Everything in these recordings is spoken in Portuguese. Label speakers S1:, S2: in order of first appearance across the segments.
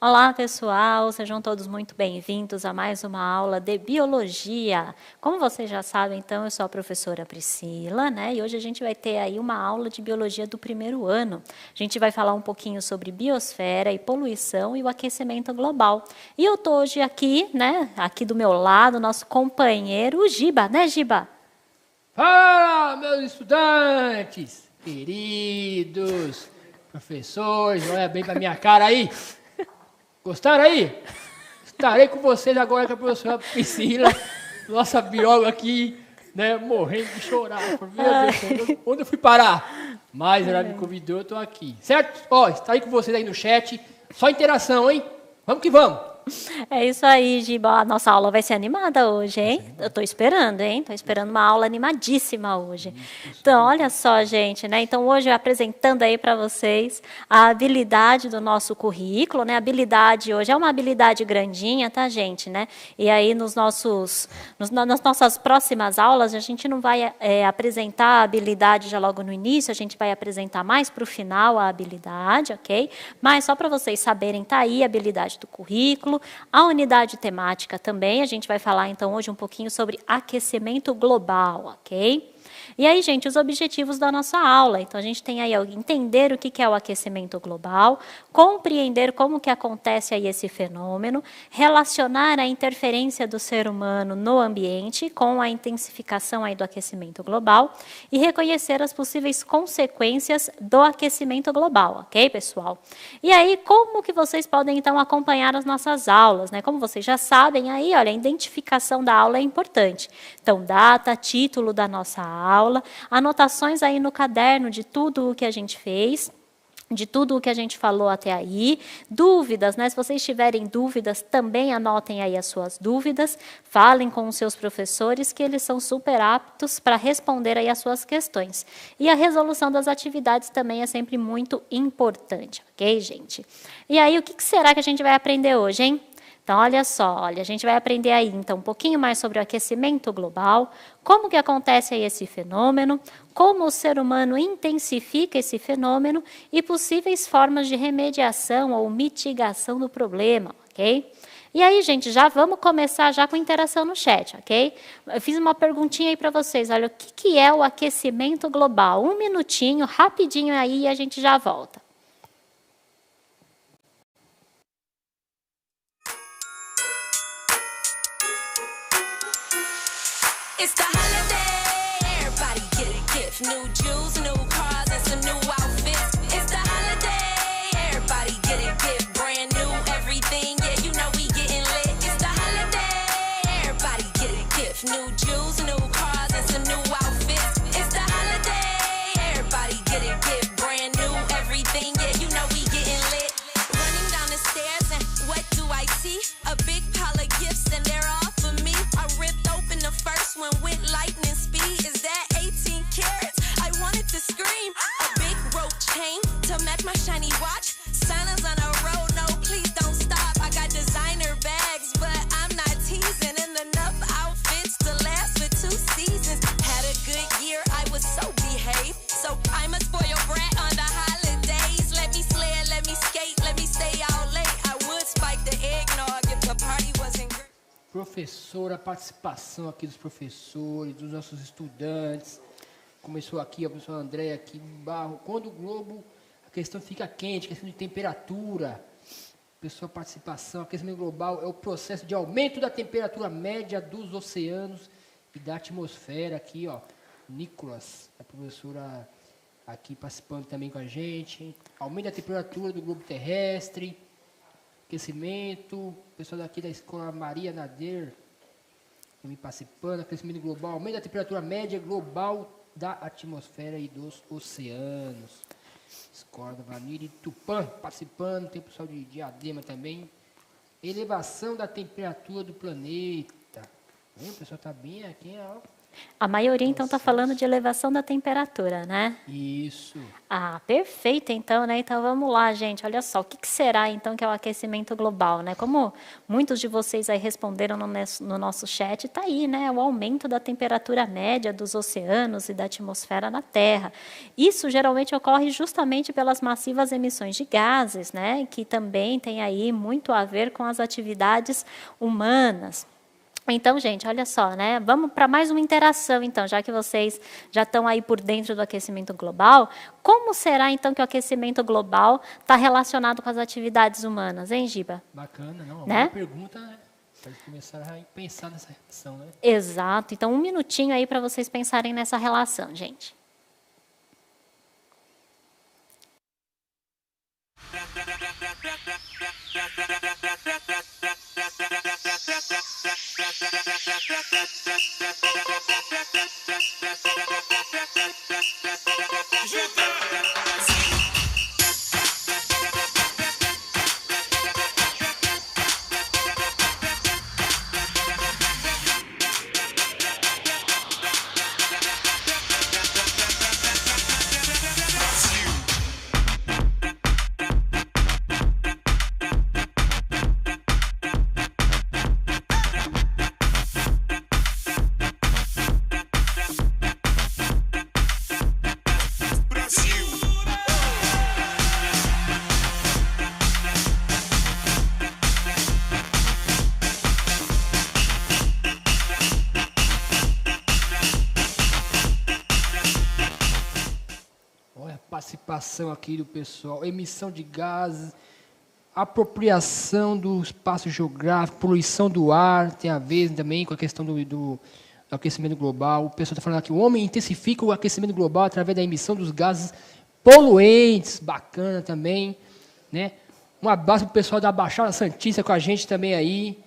S1: Olá, pessoal, sejam todos muito bem-vindos a mais uma aula de Biologia. Como vocês já sabem, então, eu sou a professora Priscila, né? E hoje a gente vai ter aí uma aula de Biologia do primeiro ano. A gente vai falar um pouquinho sobre biosfera e poluição e o aquecimento global. E eu tô hoje aqui, né? Aqui do meu lado, nosso companheiro, o Giba, né, Giba?
S2: Fala, meus estudantes, queridos, professores, olha bem pra minha cara aí. Gostaram aí? Estarei com vocês agora com a professora Priscila, nossa bióloga aqui, né, morrendo de chorar. Meu Deus, onde eu fui parar? Mas ela me convidou, eu tô aqui. Certo? Ó, estarei com vocês aí no chat. Só interação, hein? Vamos que vamos.
S1: É isso aí, Giba. A nossa aula vai ser animada hoje, hein? Eu tô esperando, hein? Tô esperando uma aula animadíssima hoje. Então, olha só, gente, né? Então, hoje eu apresentando aí para vocês a habilidade do nosso currículo, né? A habilidade hoje é uma habilidade grandinha, tá, gente, né? E aí, nas nossas próximas aulas, a gente não vai apresentar a habilidade já logo no início, a gente vai apresentar mais para o final a habilidade, ok? Mas só para vocês saberem, tá aí a habilidade do currículo. A unidade temática também, a gente vai falar então hoje um pouquinho sobre aquecimento global, ok? E aí, gente, os objetivos da nossa aula. Então, a gente tem aí entender o que é o aquecimento global, compreender como que acontece aí esse fenômeno, relacionar a interferência do ser humano no ambiente com a intensificação aí do aquecimento global e reconhecer as possíveis consequências do aquecimento global, ok, pessoal? E aí, como que vocês podem, então, acompanhar as nossas aulas, né? Como vocês já sabem, aí, olha, a identificação da aula é importante. Então, data, título da nossa aula, anotações aí no caderno de tudo o que a gente fez, de tudo o que a gente falou até aí, dúvidas, né? Se vocês tiverem dúvidas, também anotem aí as suas dúvidas, falem com os seus professores, que eles são super aptos para responder aí as suas questões. E a resolução das atividades também é sempre muito importante, ok, gente? E aí, o que será que a gente vai aprender hoje, hein? Então, olha só, a gente vai aprender aí, então, um pouquinho mais sobre o aquecimento global, como que acontece aí esse fenômeno, como o ser humano intensifica esse fenômeno e possíveis formas de remediação ou mitigação do problema, ok? E aí, gente, já vamos começar já com interação no chat, ok? Eu fiz uma perguntinha aí para vocês, olha, o que é o aquecimento global? Um minutinho, rapidinho aí e a gente já volta.
S3: It's the holiday, everybody get a gift. New jewels, new cars, and some new outfits. It's the holiday, everybody get a gift. Brand new everything, yeah, you know we getting lit. It's the holiday, everybody get a gift. New jewels, new cars, and some new outfits. It's the holiday, everybody get a gift. Brand new everything, yeah, you know we getting lit. Running down the stairs and what do I see? A big pile of gifts and they're all for me. I ripped open the first one with lightning speed. Is that 18 carats? I wanted to scream. A big rope chain to match my shiny watch. Santa's on a road, no, please don't stop. I got designer bags, but I'm not teasing. And enough outfits to last for 2 seasons. Had a good year, I was so behaved. So I'm a spoiled brat on the holidays. Let me slay, let me skate, let me stay out late. I would spike the eggnog if the party wasn't great.
S2: Professora, a participação aqui dos professores, dos nossos estudantes. Começou aqui, a professora Andréia aqui, Barro. Quando o globo, a questão fica quente, questão de temperatura. Pessoal, participação, aquecimento global é o processo de aumento da temperatura média dos oceanos e da atmosfera. Aqui, ó, Nicolas, a professora aqui participando também com a gente. Aumento da temperatura do globo terrestre. Aquecimento, pessoal daqui da escola Maria Nader, também participando, aquecimento global, aumento da temperatura média global da atmosfera e dos oceanos. Escola da Vanilla e Tupã participando, tem o pessoal de Diadema também. Elevação da temperatura do planeta. O pessoal está bem aqui, ó.
S1: A maioria, então, está falando de elevação da temperatura, né?
S2: Isso.
S1: Ah, perfeito, então, né? Então, vamos lá, gente. Olha só, o que será, então, que é o aquecimento global, né? Como muitos de vocês aí responderam no nosso chat, está aí, né? O aumento da temperatura média dos oceanos e da atmosfera na Terra. Isso, geralmente, ocorre justamente pelas massivas emissões de gases, né? Que também tem aí muito a ver com as atividades humanas. Então, gente, olha só, né? Vamos para mais uma interação, então, já que vocês já estão aí por dentro do aquecimento global. Como será, então, que o aquecimento global está relacionado com as atividades humanas, hein, Giba?
S2: Bacana, não?
S1: Né?
S2: Uma pergunta, né? Pode começar a pensar nessa relação, né?
S1: Exato. Então, um minutinho aí para vocês pensarem nessa relação, gente.
S2: Olha a participação aqui do pessoal, emissão de gases, apropriação do espaço geográfico, poluição do ar, tem a ver também com a questão do aquecimento global. O pessoal está falando aqui, o homem intensifica o aquecimento global através da emissão dos gases poluentes, bacana também, né? Um abraço para o pessoal da Baixada Santista com a gente também aí,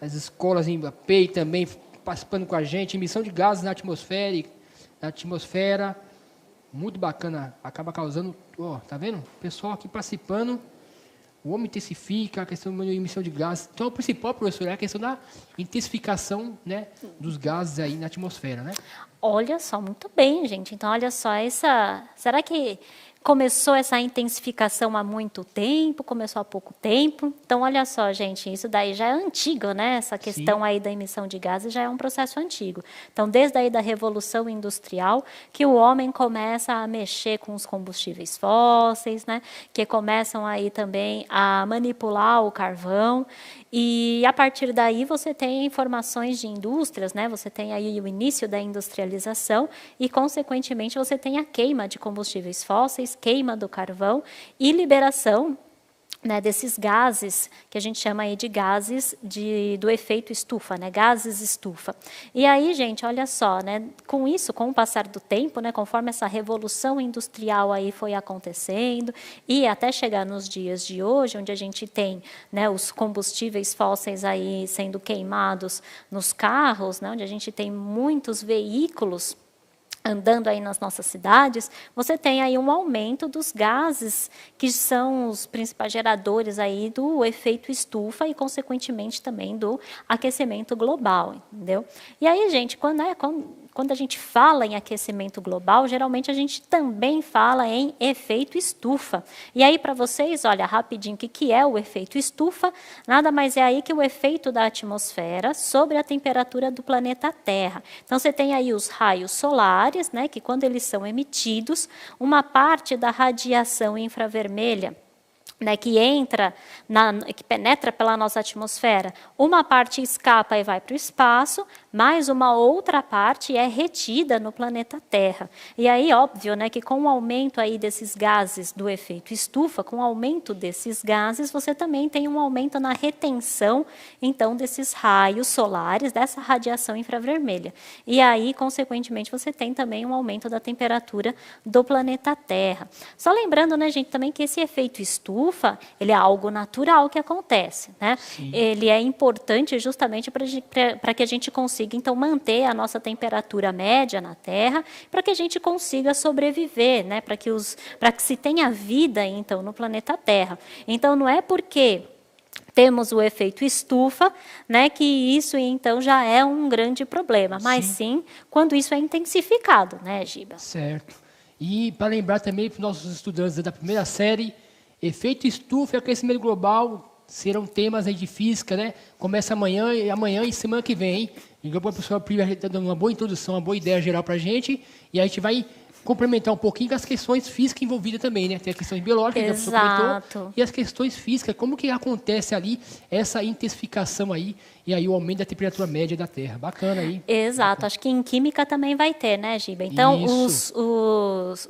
S2: as escolas em APEI também participando com a gente, emissão de gases na atmosfera, muito bacana, acaba causando, ó, tá vendo? O pessoal aqui participando, o homem intensifica a questão da emissão de gases. Então, o principal, professor, é a questão da intensificação, né, dos gases aí na atmosfera, né?
S1: Olha só, muito bem, gente. Então, olha só, será que começou essa intensificação há muito tempo? Começou há pouco tempo? Então, olha só, gente, isso daí já é antigo, né? Essa questão aí da emissão de gases já é um processo antigo. Então, desde aí da Revolução Industrial, que o homem começa a mexer com os combustíveis fósseis, né? Que começam aí também a manipular o carvão. E a partir daí você tem informações de indústrias, né? Você tem aí o início da industrialização e, consequentemente, você tem a queima de combustíveis fósseis, queima do carvão e liberação, né, desses gases, que a gente chama aí de gases do efeito estufa, né, gases estufa. E aí, gente, olha só, né, com isso, com o passar do tempo, né, conforme essa revolução industrial aí foi acontecendo, e até chegar nos dias de hoje, onde a gente tem, né, os combustíveis fósseis aí sendo queimados nos carros, né, onde a gente tem muitos veículos andando aí nas nossas cidades, você tem aí um aumento dos gases que são os principais geradores aí do efeito estufa e, consequentemente, também do aquecimento global, entendeu? E aí, gente, quando a gente fala em aquecimento global, geralmente a gente também fala em efeito estufa. E aí, para vocês, olha, rapidinho, o que é o efeito estufa? Nada mais é aí que o efeito da atmosfera sobre a temperatura do planeta Terra. Então, você tem aí os raios solares, né, que quando eles são emitidos, uma parte da radiação infravermelha, né, que penetra pela nossa atmosfera, uma parte escapa e vai para o espaço, mas uma outra parte é retida no planeta Terra. E aí, óbvio, né, que com o aumento aí desses gases do efeito estufa, com o aumento desses gases, você também tem um aumento na retenção, então, desses raios solares, dessa radiação infravermelha. E aí, consequentemente, você tem também um aumento da temperatura do planeta Terra. Só lembrando, né, gente, também que esse efeito estufa, ele é algo natural que acontece, né? Ele é importante justamente para que a gente consiga, então, manter a nossa temperatura média na Terra, para que a gente consiga sobreviver, né? Para que se tenha vida, então, no planeta Terra. Então, não é porque temos o efeito estufa, né, que isso então já é um grande problema, mas sim quando isso é intensificado, né, Giba?
S2: Certo. E para lembrar também para os nossos estudantes da primeira série, efeito estufa e aquecimento global serão temas aí de física, né? Começa amanhã e semana que vem, hein? E a professora Priya está dando uma boa introdução, uma boa ideia geral para a gente, e a gente vai complementar um pouquinho com as questões físicas envolvidas também, né? Tem as questões biológicas, que a professora comentou, e as questões físicas, como que acontece ali essa intensificação aí, e aí o aumento da temperatura média da Terra. Bacana aí.
S1: Exato,
S2: bacana.
S1: Acho que em química também vai ter, né, Giba? Então,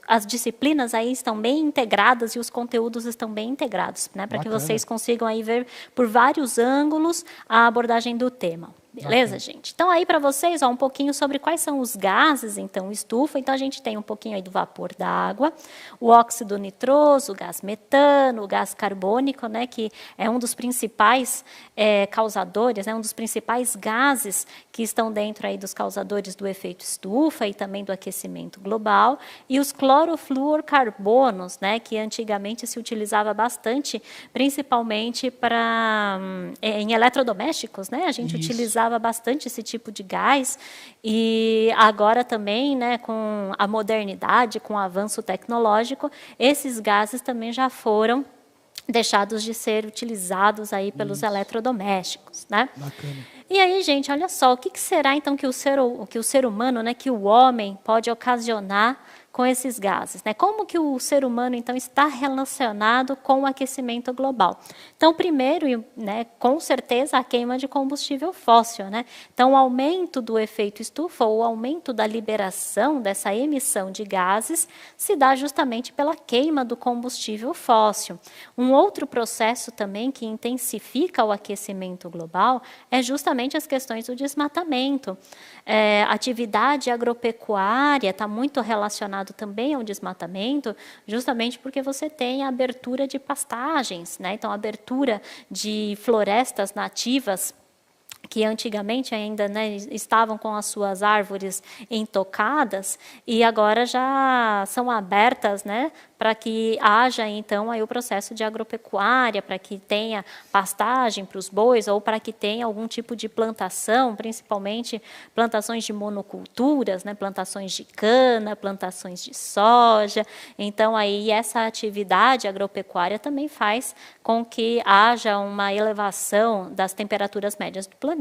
S1: as disciplinas aí estão bem integradas e os conteúdos estão bem integrados, né? Para que vocês consigam aí ver por vários ângulos a abordagem do tema. Beleza, gente? Então, aí para vocês, um pouquinho sobre quais são os gases, então, estufa. Então, a gente tem um pouquinho aí do vapor da água, o óxido nitroso, o gás metano, o gás carbônico, né, que é um dos principais causadores, né, um dos principais gases que estão dentro aí dos causadores do efeito estufa e também do aquecimento global, e os clorofluorcarbonos, né, que antigamente se utilizava bastante, principalmente em eletrodomésticos, né, a gente utilizava bastante esse tipo de gás, e agora também, né, com a modernidade, com o avanço tecnológico, esses gases também já foram deixados de ser utilizados aí pelos eletrodomésticos, né?
S2: Bacana.
S1: E aí, gente, olha só, o que será então que o ser humano, né, que o homem pode ocasionar com esses gases, né? Como que o ser humano, então, está relacionado com o aquecimento global? Então, primeiro, né, com certeza, a queima de combustível fóssil, né? Então, o aumento do efeito estufa, ou o aumento da liberação dessa emissão de gases, se dá justamente pela queima do combustível fóssil. Um outro processo também que intensifica o aquecimento global é justamente as questões do desmatamento. Atividade agropecuária está muito relacionado também ao desmatamento, justamente porque você tem a abertura de pastagens, né? Então, a abertura de florestas nativas que antigamente ainda, né, estavam com as suas árvores intocadas e agora já são abertas, né, para que haja então aí o processo de agropecuária, para que tenha pastagem para os bois ou para que tenha algum tipo de plantação, principalmente plantações de monoculturas, né, plantações de cana, plantações de soja. Então aí essa atividade agropecuária também faz com que haja uma elevação das temperaturas médias do planeta.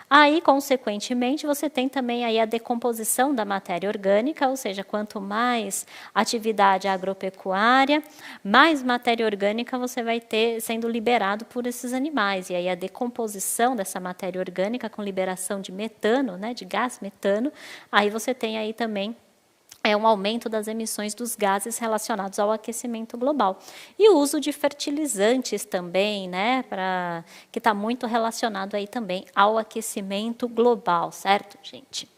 S1: Aí, consequentemente, você tem também aí a decomposição da matéria orgânica, ou seja, quanto mais atividade agropecuária, mais matéria orgânica você vai ter sendo liberado por esses animais. E aí a decomposição dessa matéria orgânica com liberação de metano, né, de gás metano, aí você tem aí também um aumento das emissões dos gases relacionados ao aquecimento global. E o uso de fertilizantes também, né, que está muito relacionado aí também ao aquecimento global, certo, gente?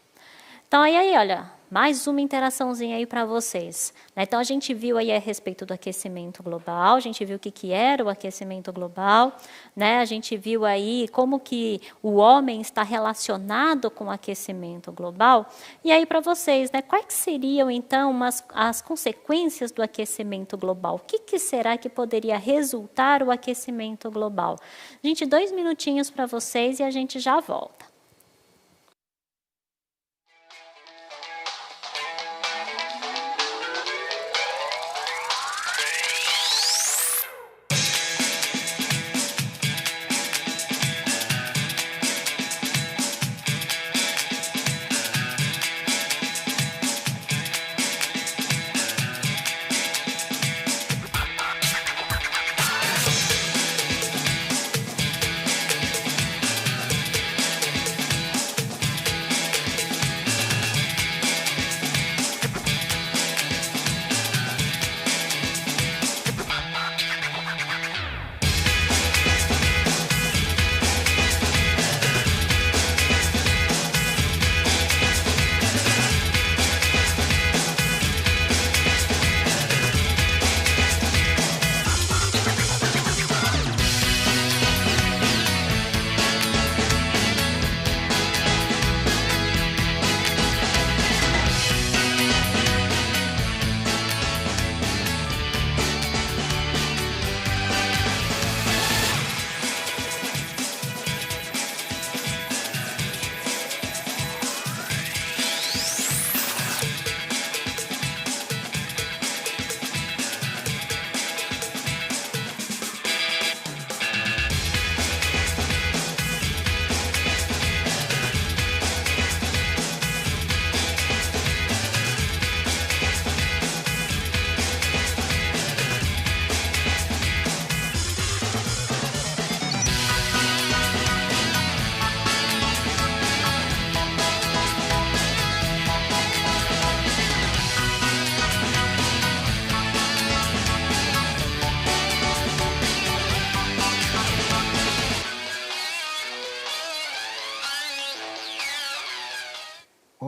S1: Então, aí, olha, mais uma interaçãozinha aí para vocês. Então, a gente viu aí a respeito do aquecimento global, a gente viu o que era o aquecimento global, né? A gente viu aí como que o homem está relacionado com o aquecimento global. E aí, para vocês, né, quais seriam, então, as consequências do aquecimento global? O que será que poderia resultar o aquecimento global? Gente, 2 minutinhos para vocês e a gente já volta.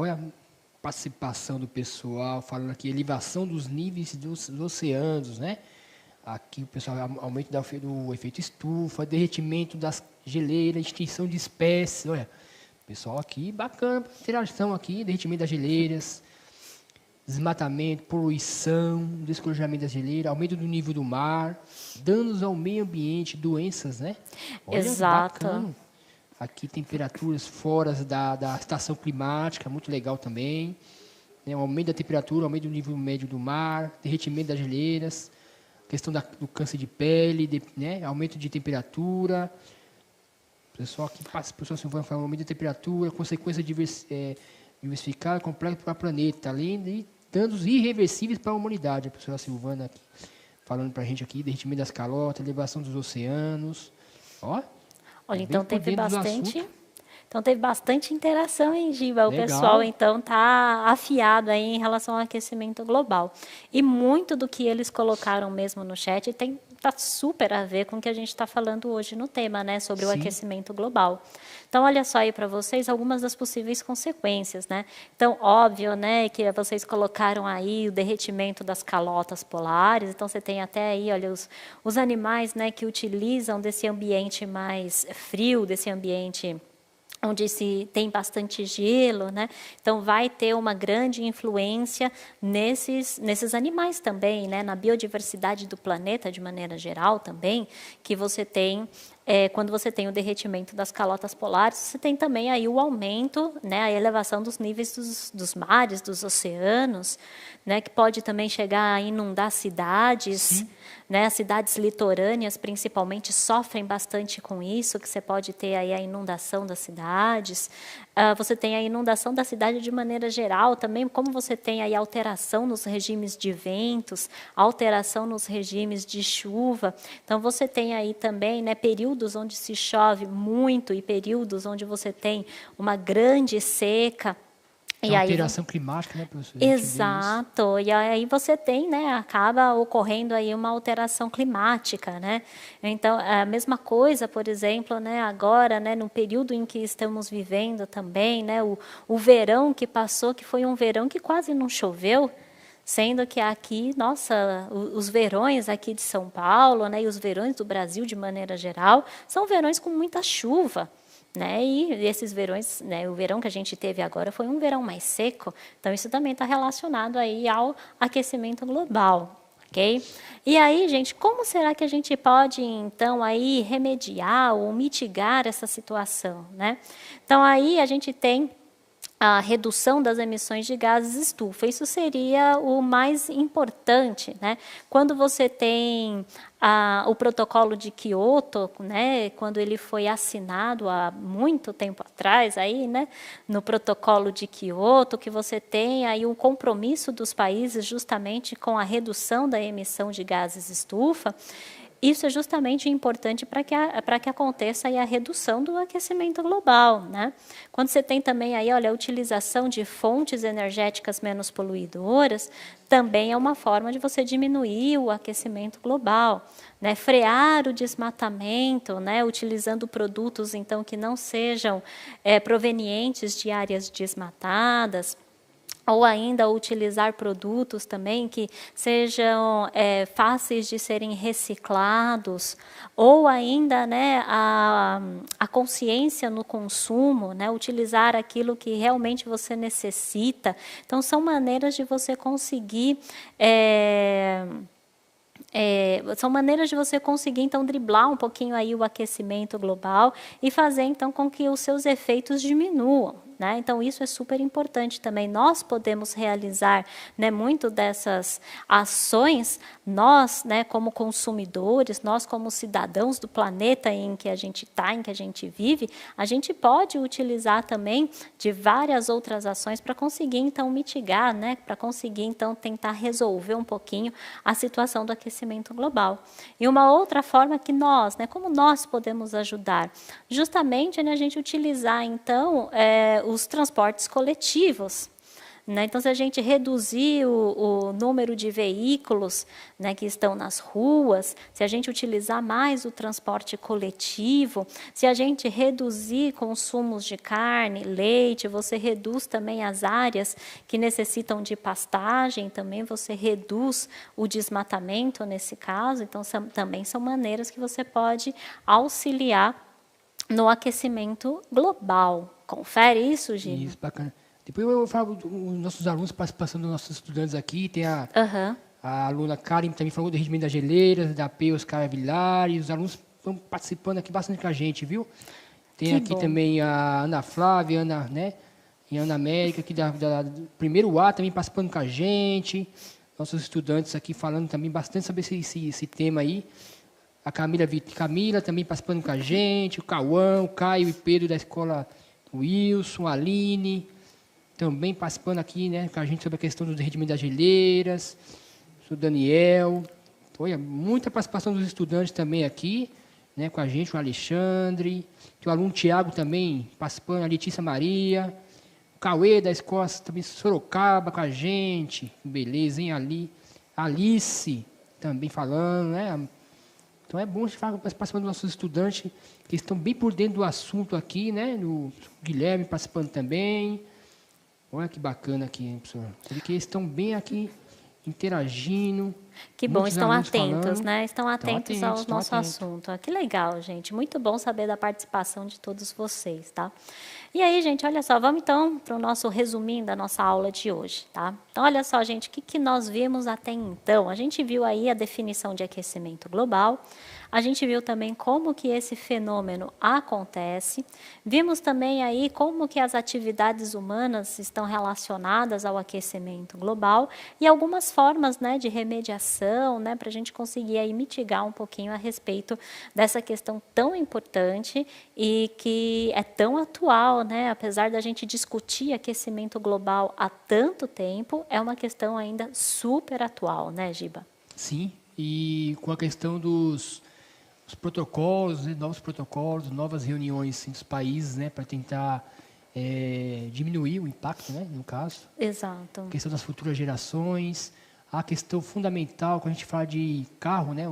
S2: Olha a participação do pessoal, falando aqui, elevação dos níveis dos oceanos, né? Aqui o pessoal, aumento do efeito estufa, derretimento das geleiras, extinção de espécies. Olha, pessoal aqui, bacana, interação aqui, derretimento das geleiras, desmatamento, poluição, descorajamento das geleiras, aumento do nível do mar, danos ao meio ambiente, doenças, né? Olha,
S1: Exato.
S2: bacana. Aqui temperaturas fora da estação climática, muito legal também. Né? Um aumento da temperatura, aumento do nível médio do mar, derretimento das geleiras, questão do câncer de pele, né? Aumento de temperatura. O pessoal aqui passa, pessoal Silvana falando aumento de temperatura, consequência diversificada, complexa para o planeta, além de danos irreversíveis para a humanidade. A pessoa Silvana aqui, falando para a gente aqui, derretimento das calotas, elevação dos oceanos. Ó.
S1: Olha,
S2: Bem por dentro do assunto.
S1: então teve bastante interação em Giba. O
S2: Legal.
S1: pessoal, então, está afiado aí em relação ao aquecimento global. E muito do que eles colocaram mesmo no chat está super a ver com o que a gente está falando hoje no tema, né? Sobre o
S2: Sim.
S1: aquecimento global. Então, olha só aí para vocês algumas das possíveis consequências, né? Então, óbvio, né, que vocês colocaram aí o derretimento das calotas polares. Então, você tem até aí, olha, os animais, né, que utilizam desse ambiente mais frio, desse ambiente onde se tem bastante gelo, né? Então vai ter uma grande influência nesses animais também, né? Na biodiversidade do planeta de maneira geral também, que você tem quando você tem o derretimento das calotas polares, você tem também aí o aumento, né, a elevação dos níveis dos mares, dos oceanos, né, que pode também chegar a inundar cidades, né, as cidades litorâneas principalmente sofrem bastante com isso, que você pode ter aí a inundação das cidades, você tem a inundação da cidade de maneira geral também, como você tem aí alteração nos regimes de ventos, alteração nos regimes de chuva, então você tem aí também, né, períodos onde se chove muito e períodos onde você tem uma grande seca.
S2: E alteração climática, né, professor?
S1: Exato. E aí você tem, né, acaba ocorrendo aí uma alteração climática, né? Então, a mesma coisa, por exemplo, né, agora, né, no período em que estamos vivendo também, né, o verão que passou, que foi um verão que quase não choveu, sendo que aqui, nossa, os verões aqui de São Paulo, né, e os verões do Brasil de maneira geral, são verões com muita chuva, né, e esses verões, né, o verão que a gente teve agora foi um verão mais seco, então isso também está relacionado aí ao aquecimento global, ok? E aí, gente, como será que a gente pode, então, aí remediar ou mitigar essa situação, né? Então, aí a gente tem a redução das emissões de gases estufa. Isso seria o mais importante, né? Quando você tem o protocolo de Kyoto, né, quando ele foi assinado há muito tempo atrás, aí, né, no protocolo de Kyoto, que você tem aí um compromisso dos países justamente com a redução da emissão de gases estufa. Isso é justamente importante para que aconteça aí a redução do aquecimento global, né? Quando você tem também aí, olha, a utilização de fontes energéticas menos poluidoras, também é uma forma de você diminuir o aquecimento global, né? Frear o desmatamento, né? Utilizando produtos então que não sejam provenientes de áreas desmatadas, ou ainda utilizar produtos também que sejam fáceis de serem reciclados, ou ainda, né, a consciência no consumo, né, utilizar aquilo que realmente você necessita. Então, são maneiras de você conseguir... são maneiras de você conseguir, então, driblar um pouquinho aí o aquecimento global e fazer, então, com que os seus efeitos diminuam, né? Então, isso é super importante também. Nós podemos realizar, né, muito dessas ações, nós, né, como consumidores, nós como cidadãos do planeta em que a gente está, em que a gente vive, a gente pode utilizar também de várias outras ações para conseguir, então, mitigar, né, para conseguir, então, tentar resolver um pouquinho a situação do aquecimento global. E uma outra forma que nós, né, como nós podemos ajudar? Justamente, né, a gente utilizar, então, os transportes coletivos, né? Então, se a gente reduzir o número de veículos, né, que estão nas ruas, se a gente utilizar mais o transporte coletivo, se a gente reduzir consumos de carne, leite, você reduz também as áreas que necessitam de pastagem, também você reduz o desmatamento nesse caso. Então, também são maneiras que você pode auxiliar no aquecimento global. Confere isso, Giba?
S2: Isso, bacana. Depois eu falo dos nossos alunos, participação dos nossos estudantes aqui. Tem a aluna Karen também falou do regimento das geleiras, da P. Oscar Vilares. Os alunos estão participando aqui bastante com a gente, viu? Tem aqui também a Ana Flávia, né? E a Ana América, aqui do primeiro A, também participando com a gente. Nossos estudantes aqui falando também bastante sobre esse tema aí. A Camila também participando com a gente. O Cauã, o Caio e Pedro da escola Wilson, a Aline, também participando aqui, né, com a gente sobre a questão do rendimento das geleiras. O Daniel. Olha, muita participação dos estudantes também aqui, né, com a gente, o Alexandre. Tem o aluno Tiago também participando, a Letícia Maria. O Cauê da escola também Sorocaba com a gente. Beleza, hein, Ali. Alice também falando, né? Então é bom a gente participar dos nossos estudantes que estão bem por dentro do assunto aqui, né? O Guilherme participando também. Olha que bacana aqui, hein, professor. Você vê que eles estão bem aqui interagindo.
S1: Que bom,
S2: Muitos
S1: estão
S2: alunos
S1: atentos,
S2: falando.
S1: né? Estão atentos ao
S2: estão
S1: nosso
S2: atentos.
S1: assunto. Ah, que legal, gente. Muito bom saber da participação de todos vocês, tá? E aí, gente, olha só, vamos então para o nosso resuminho da nossa aula de hoje, tá? Então, olha só, gente, o que nós vimos até então? A gente viu aí a definição de aquecimento global, a gente viu também como que esse fenômeno acontece, vimos também aí como que as atividades humanas estão relacionadas ao aquecimento global e algumas formas, né, de remediação, né, para a gente conseguir aí mitigar um pouquinho a respeito dessa questão tão importante e que é tão atual, né, apesar da gente discutir aquecimento global há tanto tempo, é uma questão ainda super atual, né, Giba?
S2: Sim, e com a questão dos protocolos, né, novos protocolos, novas reuniões entre os países, né, para tentar diminuir o impacto, né, no caso.
S1: Exato.
S2: A questão das futuras gerações, a questão fundamental, quando a gente fala de carro, né,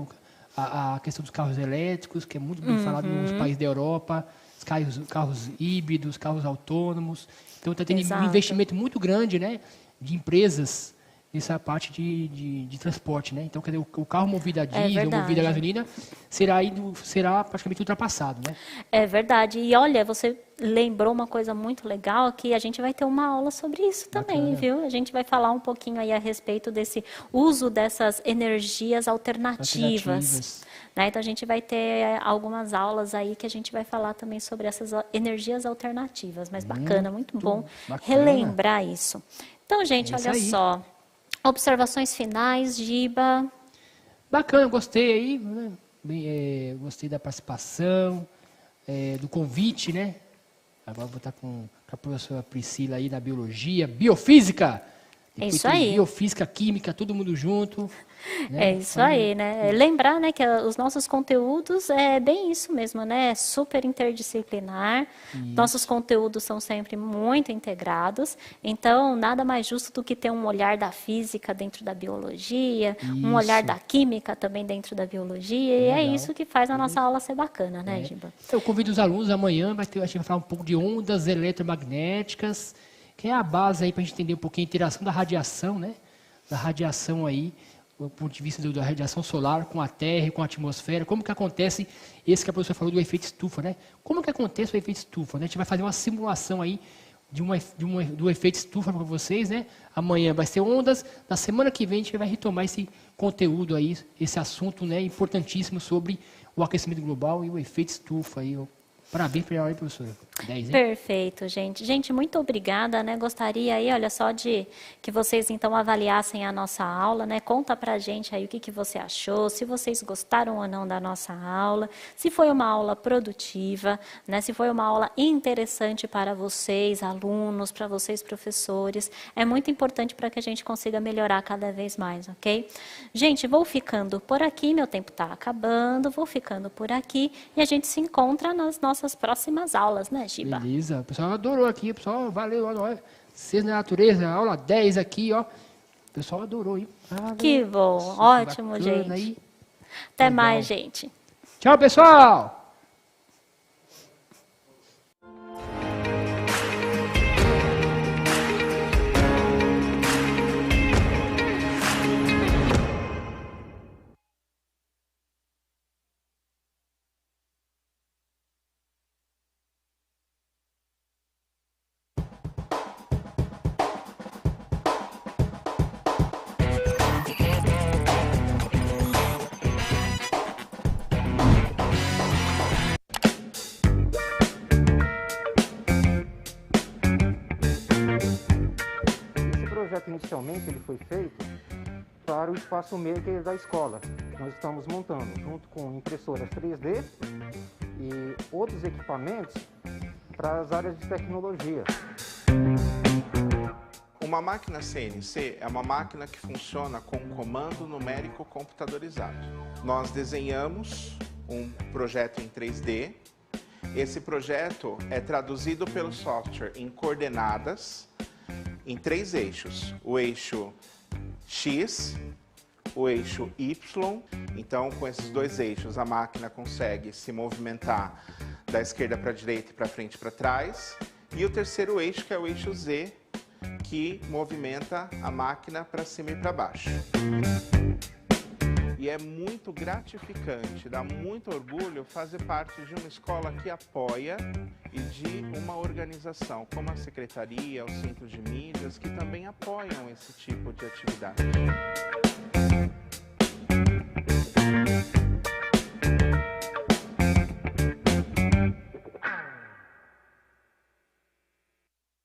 S2: a questão dos carros elétricos, que é muito bem falado nos países da Europa, os carros híbridos, carros autônomos. Então, está tendo um investimento muito grande, né, de empresas nessa parte de transporte, né? Então, quer dizer, o carro movido a diesel, movido a gasolina, será praticamente ultrapassado, né?
S1: É verdade. E olha, você lembrou uma coisa muito legal, que a gente vai ter uma aula sobre isso também, viu? A gente vai falar um pouquinho aí a respeito desse uso dessas energias alternativas. Né? Então, a gente vai ter algumas aulas aí que a gente vai falar também sobre essas energias alternativas. Mas bacana, muito bom relembrar isso. Então, gente, olha só. Observações finais, Giba.
S2: Bacana, gostei aí, né? Gostei da participação, do convite, né? Agora vou estar com a professora Priscila aí na biologia, biofísica.
S1: É isso aí.
S2: Biofísica, química, todo mundo junto. Né?
S1: É isso aí, né? Lembrar, né, que os nossos conteúdos é bem isso mesmo, né? É super interdisciplinar. Isso. Nossos conteúdos são sempre muito integrados. Então, nada mais justo do que ter um olhar da física dentro da biologia, um olhar da química também dentro da biologia. E é isso que faz a nossa aula ser bacana, né, Giba?
S2: Eu convido os alunos amanhã, a gente vai falar um pouco de ondas eletromagnéticas, que é a base aí para a gente entender um pouquinho a interação da radiação, né? Da radiação aí, do ponto de vista da radiação solar com a Terra e com a atmosfera, como que acontece, esse que a professora falou do efeito estufa, né? Como que acontece o efeito estufa, né? A gente vai fazer uma simulação aí do efeito estufa para vocês, né? Amanhã vai ser ondas, na semana que vem a gente vai retomar esse conteúdo aí, esse assunto, né, importantíssimo sobre o aquecimento global e o efeito estufa aí. Parabéns pela aula, professora. 10, hein?
S1: Perfeito, gente. Gente, muito obrigada, né? Gostaria aí, olha só, de que vocês então avaliassem a nossa aula, né? Conta pra gente aí o que você achou, se vocês gostaram ou não da nossa aula, se foi uma aula produtiva, né? Se foi uma aula interessante para vocês, alunos, para vocês, professores. É muito importante para que a gente consiga melhorar cada vez mais, ok? Gente, vou ficando por aqui, meu tempo está acabando, vou ficando por aqui e a gente se encontra nas nossas próximas aulas, né, Giba?
S2: Beleza, o pessoal adorou aqui, o pessoal valeu, Ciência da natureza, aula 10 aqui, ó. O pessoal adorou, hein?
S1: Que bom, ótimo, gente.
S2: Aí.
S1: Até
S2: Legal.
S1: mais, gente.
S2: Tchau, pessoal!
S4: Inicialmente ele foi feito para o espaço maker da escola. Nós estamos montando, junto com impressoras 3D e outros equipamentos para as áreas de tecnologia.
S5: Uma máquina CNC é uma máquina que funciona com comando numérico computadorizado. Nós desenhamos um projeto em 3D. Esse projeto é traduzido pelo software em coordenadas em 3 eixos. O eixo X, o eixo Y. Então, com esses 2 eixos, a máquina consegue se movimentar da esquerda para a direita e para frente e para trás. E o terceiro eixo, que é o eixo Z, que movimenta a máquina para cima e para baixo. E é muito gratificante, dá muito orgulho fazer parte de uma escola que apoia e de uma organização como a Secretaria, o Centro de Mídias, que também apoiam esse tipo de atividade.